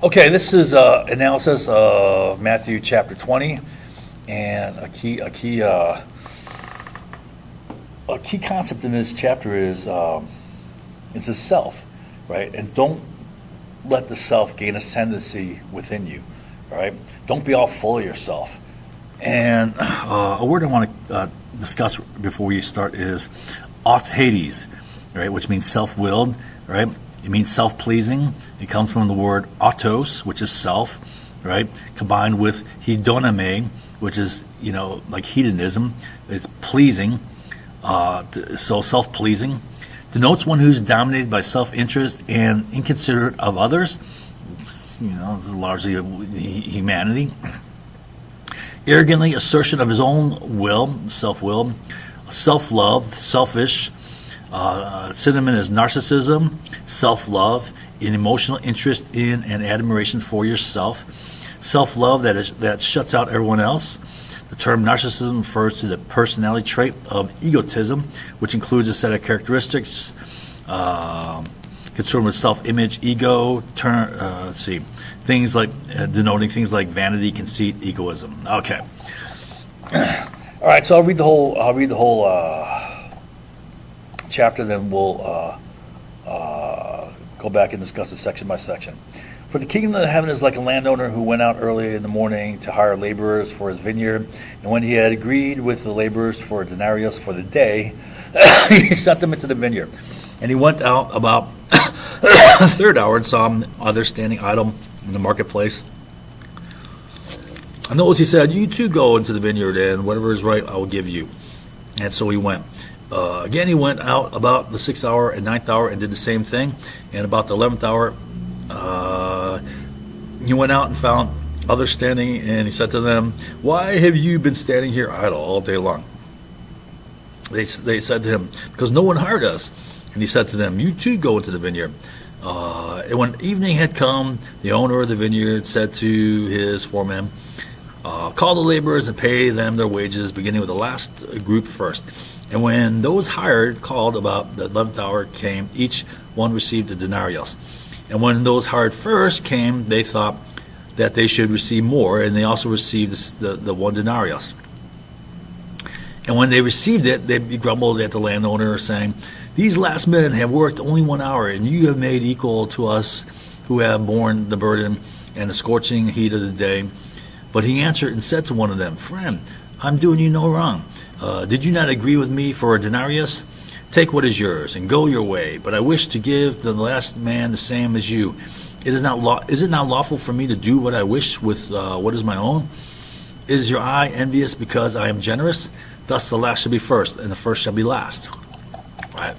Okay, this is analysis of Matthew chapter 20, and a key concept in this chapter is the self, right? And don't let the self gain ascendancy within you, right? Don't be all full of yourself. And a word I want to discuss before we start is Hades, right? Which means self-willed, right? It means self-pleasing. It comes from the word autos, which is self, right? Combined with hedonime, which is, like hedonism. It's pleasing. So self-pleasing. Denotes one who's dominated by self-interest and inconsiderate of others. This is largely humanity. Arrogantly assertion of his own will, self-will. Self-love, selfish. Synonym is narcissism, self-love, an emotional interest in and admiration for yourself. Self-love that shuts out everyone else. The term narcissism refers to the personality trait of egotism, which includes a set of characteristics concerned with self-image, ego, things like denoting things like vanity, conceit, egoism. Okay. All right, so I'll read the whole chapter, then we'll go back and discuss it section by section. For the kingdom of heaven is like a landowner who went out early in the morning to hire laborers for his vineyard. And when he had agreed with the laborers for a denarius for the day, he sent them into the vineyard. And he went out about the third hour and saw others standing idle in the marketplace. And those he said, "You too go into the vineyard, and whatever is right I will give you." And so he went. Again, he went out about the 6th hour and 9th hour and did the same thing. And about the 11th hour, he went out and found others standing, and he said to them, "Why have you been standing here idle all day long?" They said to him, "Because no one hired us." And he said to them, "You too go into the vineyard." And when evening had come, the owner of the vineyard said to his foreman, "Call the laborers and pay them their wages, beginning with the last group first." And when those hired called about the 11th hour came, each one received a denarius. And when those hired first came, they thought that they should receive more, and they also received the one denarius. And when they received it, they grumbled at the landowner, saying, "These last men have worked only 1 hour, and you have made equal to us who have borne the burden and the scorching heat of the day." But he answered and said to one of them, "Friend, I'm doing you no wrong. Did you not agree with me for a denarius? Take what is yours and go your way. But I wish to give the last man the same as you. Is it not lawful for me to do what I wish with what is my own? Is your eye envious because I am generous? Thus the last shall be first, and the first shall be last." Right.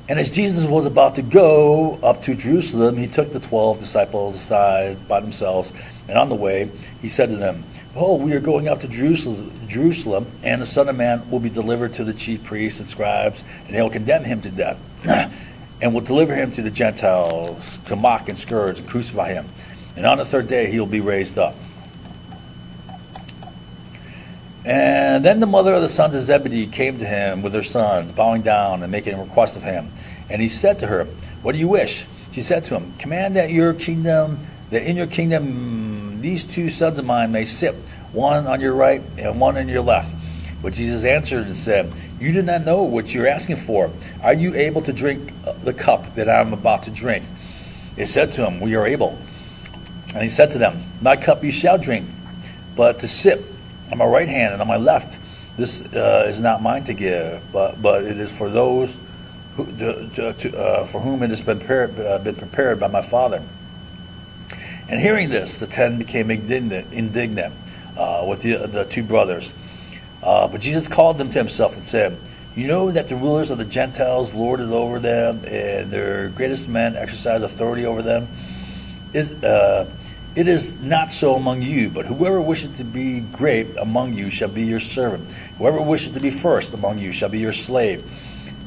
And as Jesus was about to go up to Jerusalem, he took the 12 disciples aside by themselves, and on the way he said to them, "Behold, we are going up to Jerusalem, and the Son of Man will be delivered to the chief priests and scribes, and they will condemn him to death, and will deliver him to the Gentiles to mock and scourge and crucify him. And on the third day he will be raised up." And then the mother of the sons of Zebedee came to him with her sons, bowing down and making a request of him. And he said to her, "What do you wish?" She said to him, "Command that in your kingdom these 2 sons of mine may sit, one on your right and one on your left." But Jesus answered and said, "You do not know what you are asking for. Are you able to drink the cup that I am about to drink?" They said to him, "We are able." And he said to them, "My cup you shall drink, but to sit on my right hand and on my left, this is not mine to give, but it is for those for whom it has been prepared by my Father." And hearing this, the 10 became indignant with the 2 brothers. But Jesus called them to himself and said, "You know that the rulers of the Gentiles lord it over them, and their greatest men exercise authority over them. It is not so among you, but whoever wishes to be great among you shall be your servant. Whoever wishes to be first among you shall be your slave.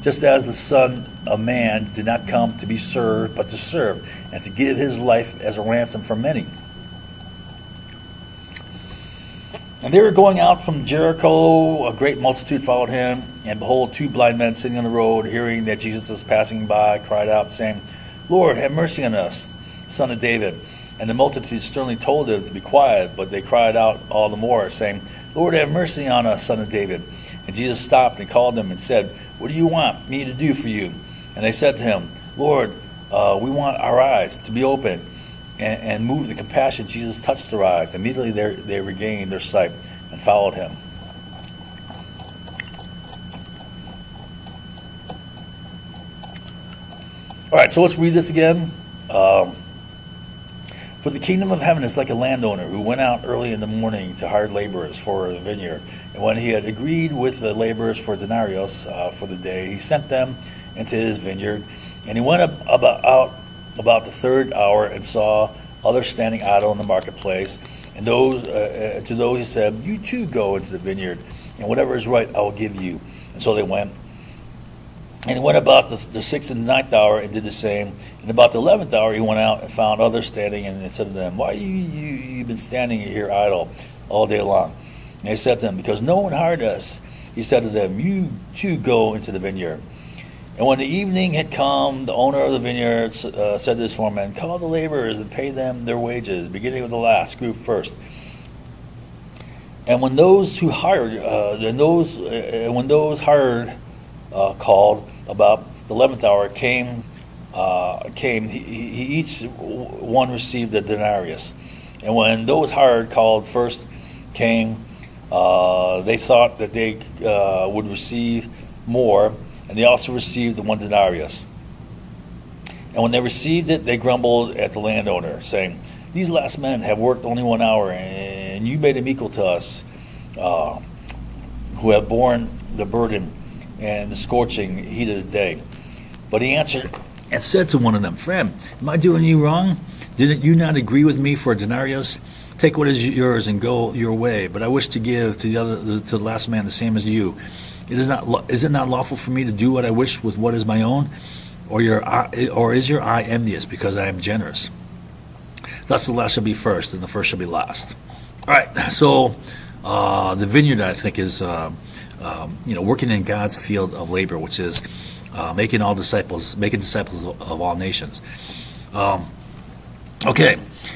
Just as the Son of Man did not come to be served, but to serve, and to give his life as a ransom for many." And they were going out from Jericho. A great multitude followed him. And behold, 2 blind men sitting on the road, hearing that Jesus was passing by, cried out, saying, Lord, have mercy on us, son of David. And the multitude sternly told them to be quiet, but they cried out all the more, saying, Lord, have mercy on us, son of David. And Jesus stopped and called them and said, What do you want me to do for you? And they said to him, Lord, we want our eyes to be opened. And moved with compassion, Jesus touched their eyes. Immediately they regained their sight and followed him. All right, so let's read this again. For the kingdom of heaven is like a landowner who went out early in the morning to hire laborers for the vineyard. And when he had agreed with the laborers for denarius for the day, he sent them into his vineyard. And he went about the third hour and saw others standing idle in the marketplace. And to those he said, You too go into the vineyard, and whatever is right I will give you. And so they went. And he went about the sixth and ninth hour and did the same. And about the 11th hour he went out and found others standing, and said to them, Why you been standing here idle all day long? And they said to him, Because no one hired us. He said to them, You too go into the vineyard. And when the evening had come, the owner of the vineyard said to his foreman, Call the laborers and pay them their wages, beginning with the last group first. And when those who hired, called about the 11th hour came, he each one received a denarius. And when those hired called first came, they thought that they would receive more, and they also received the one denarius. And when they received it, they grumbled at the landowner, saying, These last men have worked only 1 hour, and you made them equal to us, who have borne the burden and the scorching heat of the day. But he answered and said to one of them, Friend, am I doing you wrong? Didn't you not agree with me for a denarius? Take what is yours and go your way. But I wish to give to the last man the same as you. Is it not lawful for me to do what I wish with what is my own? Or is your eye envious because I am generous? Thus the last shall be first, and the first shall be last. All right, so the vineyard, I think, is working in God's field of labor, which is making disciples of all nations. Okay,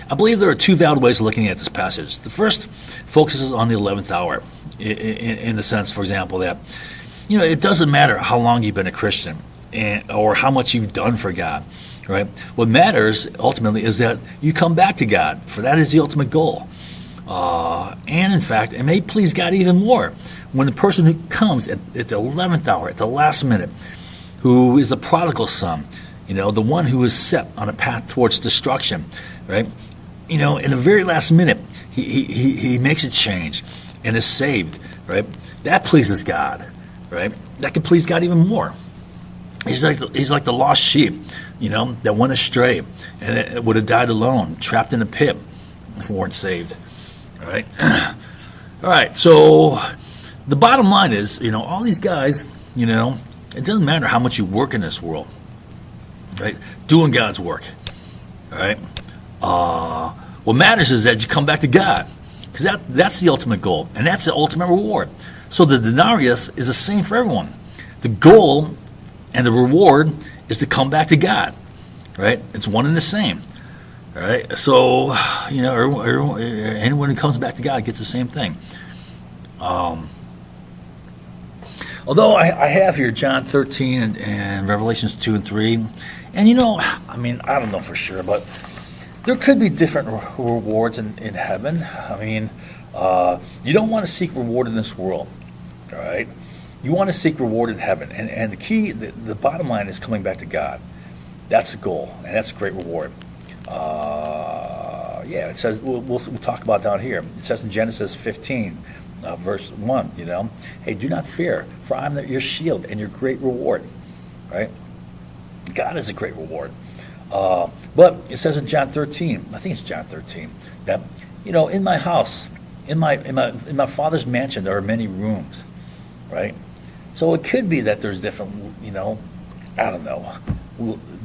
I believe there are two valid ways of looking at this passage. The first focuses on the 11th hour, in the sense, for example, that it doesn't matter how long you've been a Christian or how much you've done for God, right? What matters ultimately is that you come back to God, for that is the ultimate goal. And in fact, it may please God even more when the person who comes at the 11th hour, at the last minute, who is a prodigal son, the one who is set on a path towards destruction, right? In the very last minute, he makes a change and is saved, right? That pleases God, right? That can please God even more. He's like the lost sheep, that went astray and it would have died alone, trapped in a pit if it weren't saved. All right. All right. So the bottom line is, all these guys, it doesn't matter how much you work in this world, right? Doing God's work. All right. What matters is that you come back to God, because that's the ultimate goal, and that's the ultimate reward. So the denarius is the same for everyone. The goal and the reward is to come back to God, right? It's one and the same. All right, so anyone who comes back to God gets the same thing. Although I have here John 13 and Revelations 2 and 3, and I don't know for sure, but there could be different rewards in heaven. You don't want to seek reward in this world, all right? You want to seek reward in heaven, and the key, the bottom line is coming back to God. That's the goal, and that's a great reward. It says, we'll talk about down here. It says in Genesis 15, verse 1, hey, do not fear, for I'm your shield and your great reward, right? God is a great reward. But it says in John 13, I think it's John 13, that, in my house, in my Father's mansion, there are many rooms, right? So it could be that there's different,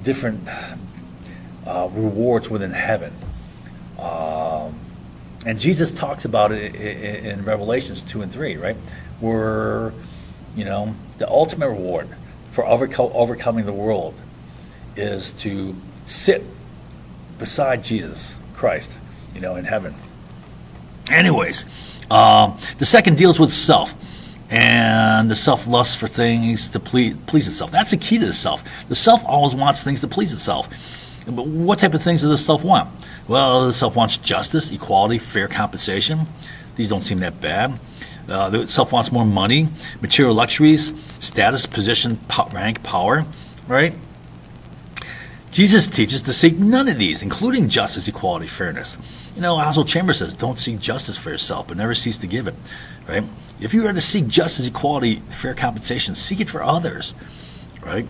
different rewards within heaven. And Jesus talks about it in Revelations 2 and 3, right? Where, the ultimate reward for overcoming the world is to sit beside Jesus Christ, in heaven. Anyways, the second deals with self and the self-lust for things to please itself. That's the key to the self. The self always wants things to please itself. But what type of things does the self want? Well, the self wants justice, equality, fair compensation. These don't seem that bad. The self wants more money, material luxuries, status, position, rank, power, right? Jesus teaches to seek none of these, including justice, equality, fairness. Oswald Chambers says, don't seek justice for yourself, but never cease to give it, right? If you are to seek justice, equality, fair compensation, seek it for others, right?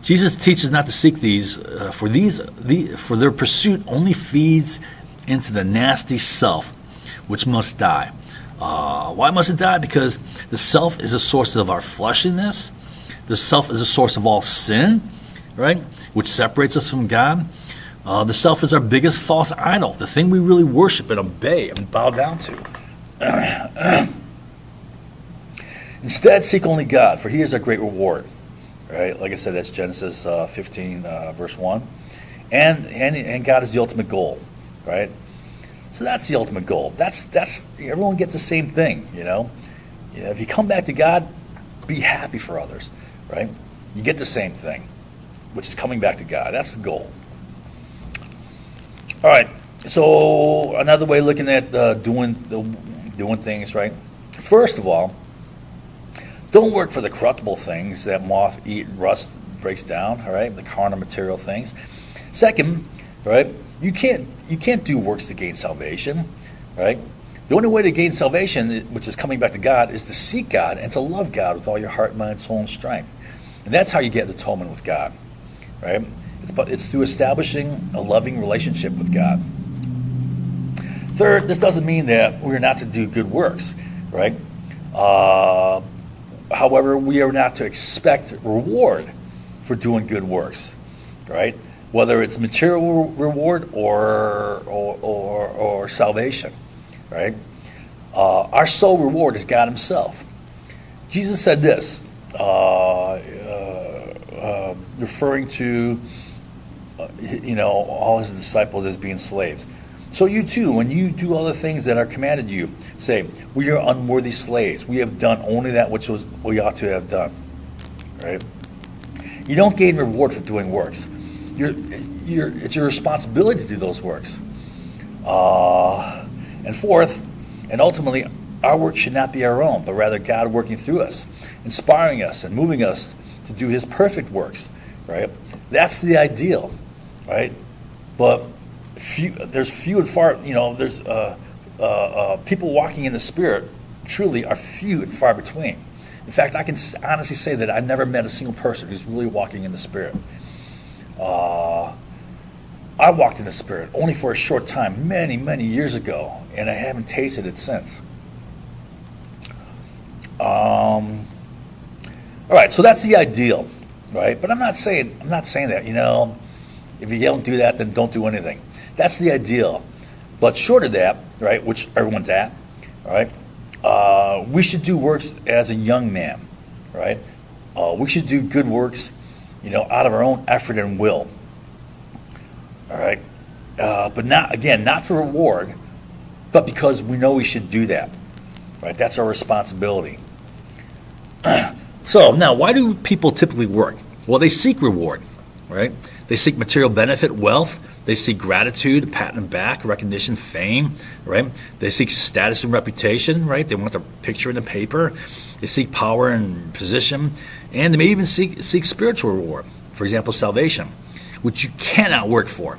Jesus teaches not to seek these, for their pursuit only feeds into the nasty self, which must die. Why must it die? Because the self is a source of our fleshiness. The self is a source of all sin, right? Which separates us from God. The self is our biggest false idol, the thing we really worship and obey and bow down to. Instead, seek only God, for He is our great reward. Right? Like I said, that's Genesis 15, verse 1. And God is the ultimate goal, right? So that's the ultimate goal. That's everyone gets the same thing, If you come back to God, be happy for others, right? You get the same thing, which is coming back to God. That's the goal. All right. So another way of looking at doing things, right? First of all, don't work for the corruptible things that moth eat, rust breaks down. All right, the carnal material things. Second, right, you can't do works to gain salvation. Right, the only way to gain salvation, which is coming back to God, is to seek God and to love God with all your heart, mind, soul, and strength. And that's how you get atonement with God. Right, it's through establishing a loving relationship with God. Third, this doesn't mean that we're not to do good works. Right. However, we are not to expect reward for doing good works, right? Whether it's material reward or salvation, right? Our sole reward is God Himself. Jesus said this, referring to all His disciples as being slaves. So you too, when you do all the things that are commanded you, say, we are unworthy slaves. We have done only that which we ought to have done. Right? You don't gain reward for doing works. It's your responsibility to do those works. And fourth, and ultimately, our work should not be our own, but rather God working through us, inspiring us and moving us to do His perfect works. Right? That's the ideal. Right? But there's few and far, there's people walking in the Spirit truly are few and far between. In fact, I can honestly say that I never met a single person who's really walking in the Spirit. I walked in the Spirit only for a short time, many, many years ago, and I haven't tasted it since. All right, so that's the ideal, right? But I'm not saying that, if you don't do that, then don't do anything. That's the ideal. But short of that, right, which everyone's at, right, we should do works as a young man, right? We should do good works, out of our own effort and will. All right? But not for reward, but because we know we should do that, right? That's our responsibility. So now, why do people typically work? Well, they seek reward, right? They seek material benefit, wealth. They seek gratitude, a pat on the back, recognition, fame, right? They seek status and reputation, right? They want their picture in the paper. They seek power and position. And they may even seek spiritual reward. For example, salvation, which you cannot work for.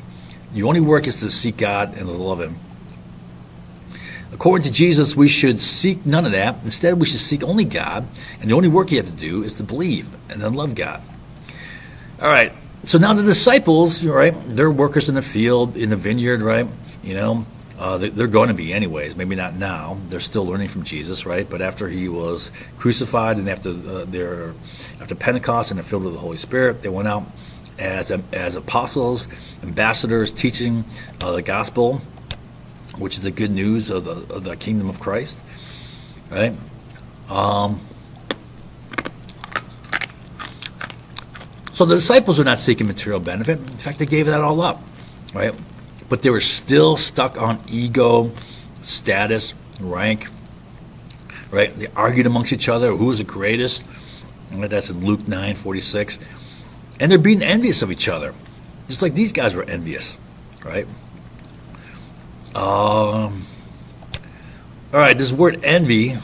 Your only work is to seek God and to love Him. According to Jesus, we should seek none of that. Instead, we should seek only God. And the only work you have to do is to believe and then love God. All right. So now the disciples, right, they're workers in the field, in the vineyard, right? They're going to be anyways, maybe not now. They're still learning from Jesus, right? But after He was crucified and after Pentecost and they're filled with the Holy Spirit, they went out as apostles, ambassadors, teaching the gospel, which is the good news of the kingdom of Christ, right? So the disciples were not seeking material benefit. In fact, they gave that all up, right? But they were still stuck on ego, status, rank, right? They argued amongst each other who was the greatest. Right? That's in Luke 9:46. And they're being envious of each other, just like these guys were envious, right? All right, this word envy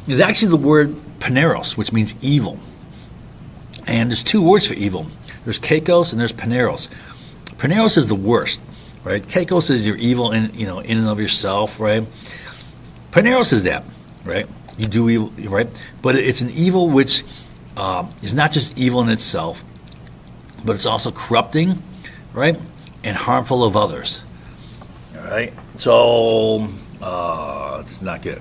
is actually the word paneros, which means evil. And there's two words for evil. There's kakos and there's paneros. Paneros is the worst, right? Kakos is your evil in and of yourself, right? Paneros is that, right? You do evil, right? But it's an evil which is not just evil in itself, but it's also corrupting, right? And harmful of others. All right? So it's not good.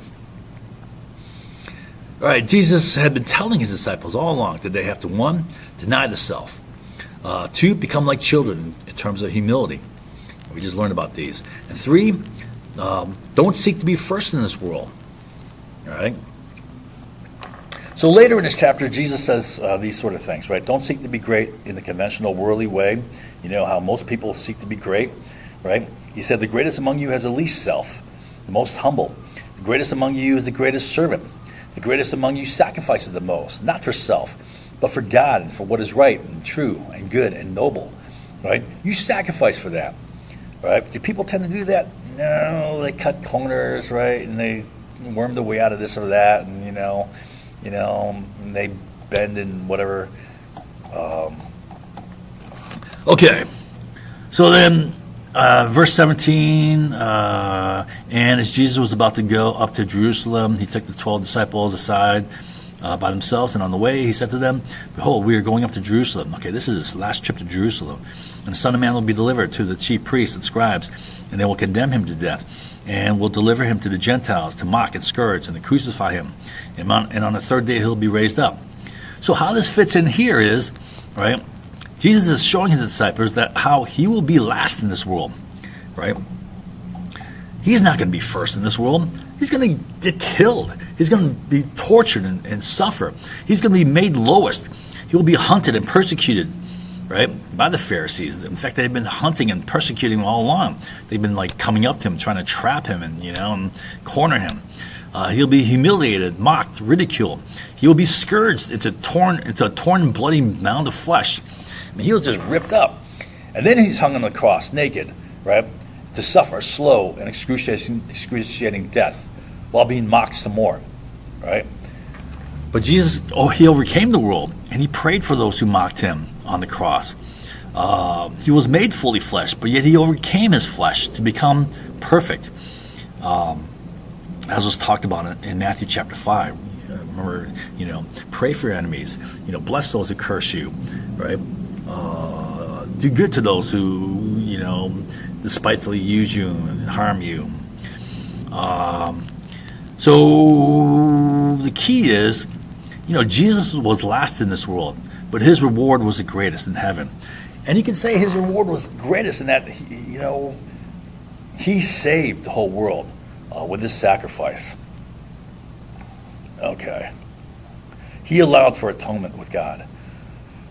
All right, Jesus had been telling his disciples all along that they have to, 1, deny the self. 2, become like children in terms of humility. We just learned about these. And 3, don't seek to be first in this world. All right? So later in this chapter, Jesus says these sort of things, right? Don't seek to be great in the conventional worldly way. You know how most people seek to be great, right? He said, the greatest among you has the least self, the most humble. The greatest among you is the greatest servant. The greatest among you sacrifices the most, not for self, but for God and for what is right and true and good and noble, right? You sacrifice for that, right? Do people tend to do that? No, they cut corners, right? And they worm their way out of this or that, and and they bend in whatever. Okay, so then verse 17, and as Jesus was about to go up to Jerusalem, he took the 12 disciples aside by themselves, and on the way he said to them, behold, we are going up to Jerusalem. Okay, this is his last trip to Jerusalem. And the Son of Man will be delivered to the chief priests and scribes, and they will condemn him to death, and will deliver him to the Gentiles to mock and scourge and to crucify him. And on the third day he'll be raised up. So how this fits in here is, right, Jesus is showing his disciples that how he will be last in this world, right? He's not going to be first in this world. He's going to get killed. He's going to be tortured and suffer. He's going to be made lowest. He will be hunted and persecuted, right, by the Pharisees. In fact, they've been hunting and persecuting him all along. They've been like coming up to him, trying to trap him and corner him. He'll be humiliated, mocked, ridiculed. He will be scourged into a torn, bloody mound of flesh. I mean, he was just ripped up. And then he's hung on the cross, naked, right, to suffer slow and excruciating death while being mocked some more, right? But Jesus, he overcame the world, and he prayed for those who mocked him on the cross. He was made fully flesh, but yet he overcame his flesh to become perfect. As was talked about in Matthew chapter 5. Remember, pray for your enemies. Bless those who curse you, right? Do good to those who, despitefully use you and harm you. So the key is, Jesus was last in this world, but his reward was the greatest in heaven. And you can say his reward was greatest in that, he saved the whole world with his sacrifice. Okay. He allowed for atonement with God.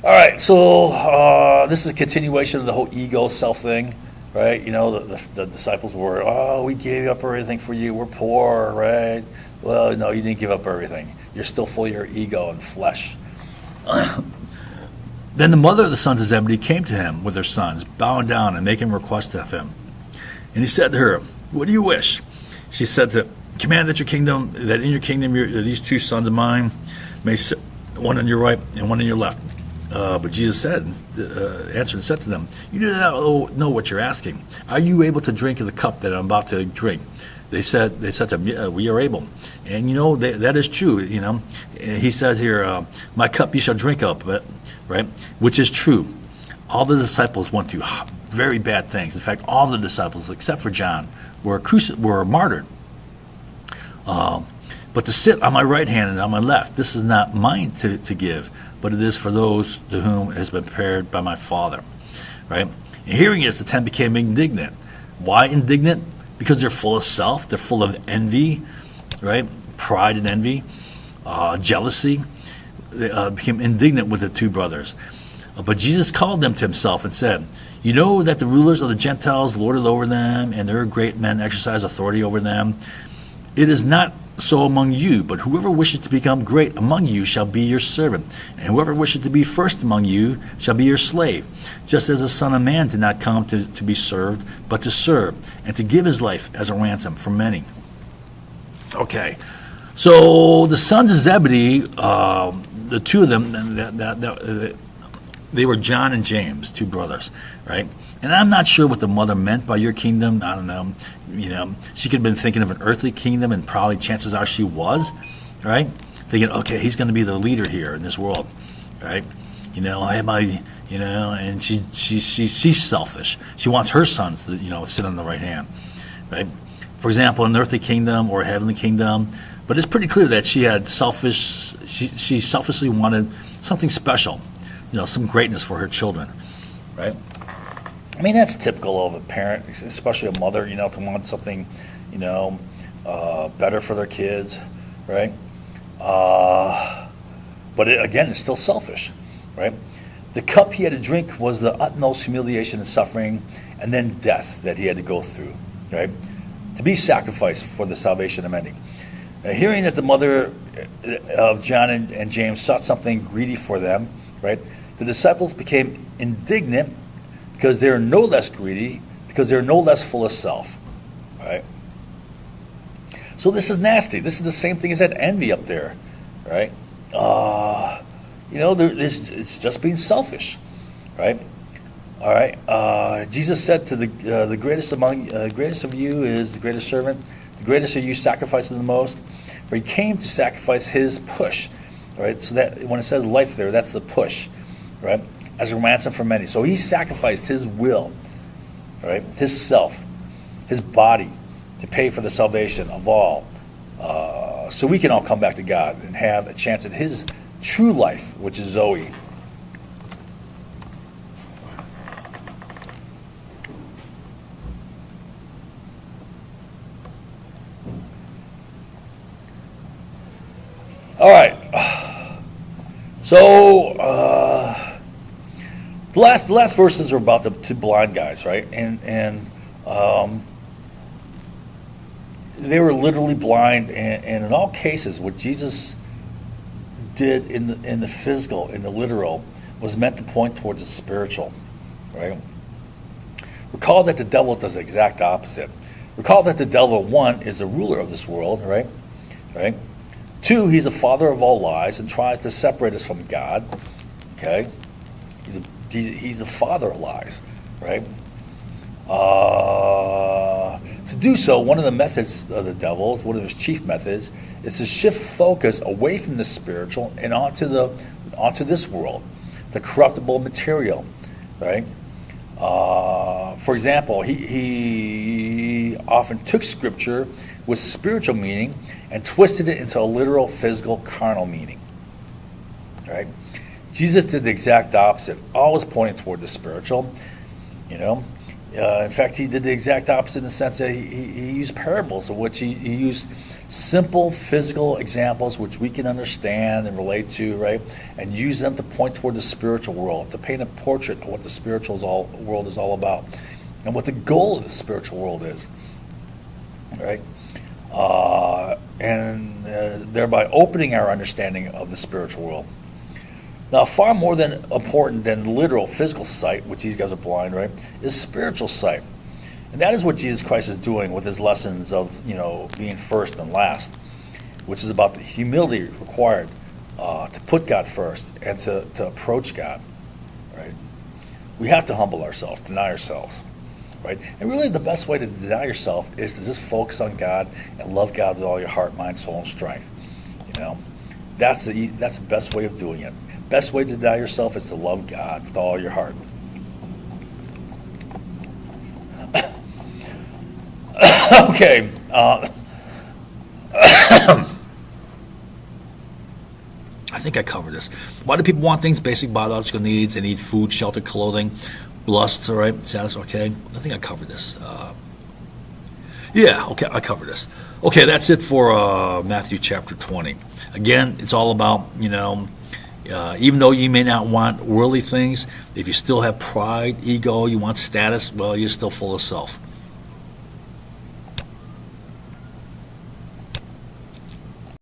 All right, so this is a continuation of the whole ego self thing, right? The disciples were, we gave up everything for you. We're poor, right? Well, no, you didn't give up everything. You're still full of your ego and flesh. Then the mother of the sons of Zebedee came to him with her sons, bowing down and making request of him. And he said to her, what do you wish? She said to him, command that in your kingdom these 2 sons of mine may sit, one on your right and one on your left. But Jesus answered and said to them, you do not know what you're asking. Are you able to drink of the cup that I'm about to drink? They said to him, yeah, we are able. And that is true. He says here, my cup you shall drink of, right? Which is true. All the disciples went through very bad things. In fact, all the disciples, except for John, were martyred. But to sit on my right hand and on my left, this is not mine to give, but it is for those to whom it has been prepared by my Father. Right? And hearing this, the 10 became indignant. Why indignant? Because they're full of self, they're full of envy, right? Pride and envy, jealousy. They became indignant with the two brothers. But Jesus called them to himself and said, "You know that the rulers of the Gentiles lord it over them, and their great men exercise authority over them. It is not so among you, but whoever wishes to become great among you shall be your servant, and whoever wishes to be first among you shall be your slave. Just as the Son of Man did not come to be served, but to serve, and to give his life as a ransom for many." Okay, so the sons of Zebedee, the two of them, they were John and James, two brothers, right? And I'm not sure what the mother meant by your kingdom. I don't know. She could have been thinking of an earthly kingdom, and probably chances are she was, right? Thinking, okay, he's going to be the leader here in this world, right? I have my, and she's selfish. She wants her sons to, sit on the right hand, right? For example, an earthly kingdom or a heavenly kingdom. But it's pretty clear that she selfishly wanted something special, some greatness for her children, right? I mean, that's typical of a parent, especially a mother, to want something, better for their kids, right? But again, it's still selfish, right? The cup he had to drink was the utmost humiliation and suffering, and then death that he had to go through, right? To be sacrificed for the salvation of many. Hearing that the mother of John and James sought something greedy for them, right? The disciples became indignant because they're no less greedy, because they're no less full of self, right? So this is nasty. This is the same thing as that envy up there, right? It's just being selfish, right? All right. Jesus said to the greatest of you is the greatest servant. The greatest of you sacrifices the most, for he came to sacrifice his push, right? So that when it says life there, that's the push, right? As a ransom for many. So he sacrificed his will, right? His self, his body, to pay for the salvation of all, so we can all come back to God and have a chance at his true life, which is Zoe. All right. So the last verses are about the two blind guys, right? And they were literally blind, and in all cases, what Jesus did in the physical, in the literal, was meant to point towards the spiritual, right? Recall that the devil does the exact opposite. Recall that the devil, one, is the ruler of this world, right? Right. Two, he's the father of all lies and tries to separate us from God. Okay, he's the father of lies, right? To do so, one of the methods of the devil, one of his chief methods, is to shift focus away from the spiritual and onto this world, the corruptible material, right? For example, he often took scripture with spiritual meaning and twisted it into a literal, physical, carnal meaning. Right? Jesus did the exact opposite, always pointing toward the spiritual. In fact, he did the exact opposite in the sense that he used parables, of which he used simple physical examples which we can understand and relate to, right? And use them to point toward the spiritual world, to paint a portrait of what the spiritual world is all about, and what the goal of the spiritual world is, right? And thereby opening our understanding of the spiritual world. Now, far more important than literal physical sight, which these guys are blind, right, is spiritual sight. And that is what Jesus Christ is doing with his lessons of, being first and last, which is about the humility required to put God first and to approach God, right? We have to humble ourselves, deny ourselves, right? And really the best way to deny yourself is to just focus on God and love God with all your heart, mind, soul, and strength. That's the best way of doing it. Best way to deny yourself is to love God with all your heart. Okay. I think I covered this. Why do people want things? Basic biological needs. They need food, shelter, clothing, lust, all right? Status, okay? I think I covered this. Yeah, okay, I covered this. Okay, that's it for Matthew chapter 20. Again, it's all about, even though you may not want worldly things, if you still have pride, ego, you want status, well, you're still full of self.